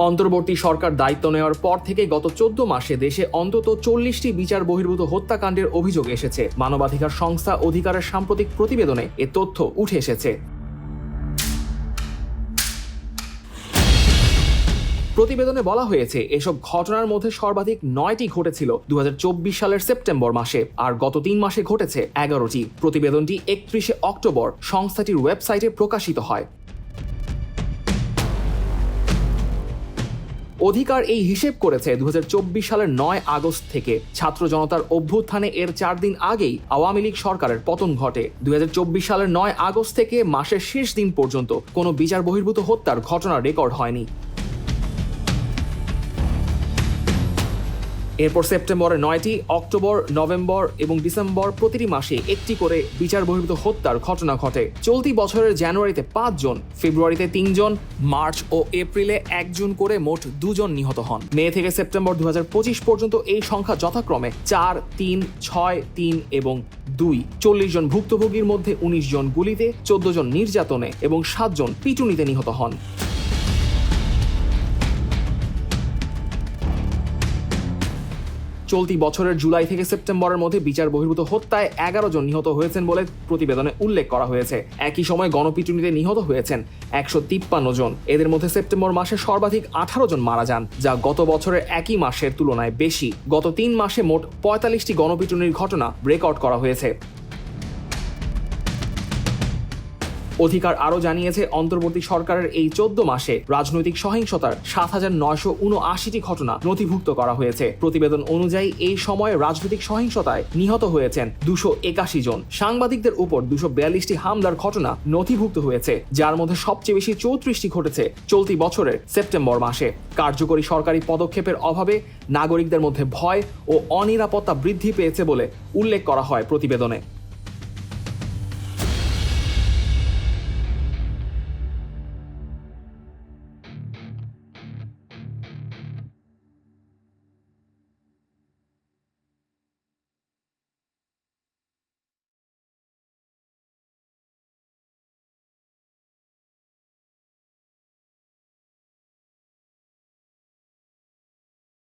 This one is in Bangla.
অন্তর্বর্তী সরকার দায়িত্ব নেওয়ার পর থেকে গত 14 মাসে দেশে অন্তত 40টি বিচার বহির্ভূত হত্যাকাণ্ডের অভিযোগ এসেছে। মানবাধিকার সংস্থা অধিকারের সাম্প্রতিক প্রতিবেদনে এ তথ্য উঠে এসেছে। প্রতিবেদনে বলা হয়েছে এসব ঘটনার মধ্যে সর্বাধিক 9টি ঘটেছিল 2024 সালের সেপ্টেম্বর মাসে, আর গত 3 মাসে ঘটেছে 11টি। প্রতিবেদনটি 31 অক্টোবর সংস্থাটির ওয়েবসাইটে প্রকাশিত হয়। অধিকার এই হিসেব করেছে 2024 সালের 9 আগস্ট থেকে ছাত্র জনতার অভ্যুত্থানে এর 4 দিন আগেই আওয়ামী লীগ সরকারের পতন ঘটে। 2024 সালের 9 আগস্ট থেকে মাসের শেষ দিন পর্যন্ত কোনো বিচার বহির্ভূত হত্যার ঘটনা রেকর্ড হয়নি। এরপর সেপ্টেম্বরে 9টি, অক্টোবর, নভেম্বর এবং ডিসেম্বর প্রতিটি মাসে একটি করে বিচার বহির্ভূত হত্যার ঘটনা ঘটে। চলতি বছরের জানুয়ারিতে 5 জন, ফেব্রুয়ারিতে 3 জন, মার্চ ও এপ্রিলে 1 জন করে মোট 2 জন নিহত হন। মে থেকে সেপ্টেম্বর 2025 পর্যন্ত এই সংখ্যা যথাক্রমে 4, 3, 6, 3 এবং 2। 40 জন ভুক্তভোগীর মধ্যে 19 জন গুলিতে, 14 জন নির্যাতনে এবং 7 জন পিটুনিতে নিহত হন। চলতি বছরের জুলাই থেকে সেপ্টেম্বরের মধ্যে বিচার বহির্ভূত হত্যায় 11 জন নিহত হয়েছেন বলে প্রতিবেদনে উল্লেখ করা হয়েছে। একই সময় গণপিটুনিতে নিহত হয়েছেন 153 জন। এদের মধ্যে সেপ্টেম্বর মাসে সর্বাধিক 18 জন মারা যান, যা গত বছরের একই মাসের তুলনায় বেশি। গত 3 মাসে মোট 45টি গণপিটুনির ঘটনা রেকর্ড করা হয়েছে। অধিকার আরও জানিয়েছে অন্তর্বর্তী সরকারের এই 14 মাসে রাজনৈতিক সহিংসতার 7,979টি ঘটনা নথিভুক্ত করা হয়েছে। প্রতিবেদন অনুযায়ী এই সময়ে রাজনৈতিক সহিংসতায় নিহত হয়েছেন 281 জন। সাংবাদিকদের উপর 242টি হামলার ঘটনা নথিভুক্ত হয়েছে, যার মধ্যে সবচেয়ে বেশি 34টি ঘটেছে চলতি বছরের সেপ্টেম্বর মাসে। কার্যকরী সরকারি পদক্ষেপের অভাবে নাগরিকদের মধ্যে ভয় ও অনিরাপত্তা বৃদ্ধি পেয়েছে বলে উল্লেখ করা হয় প্রতিবেদনে।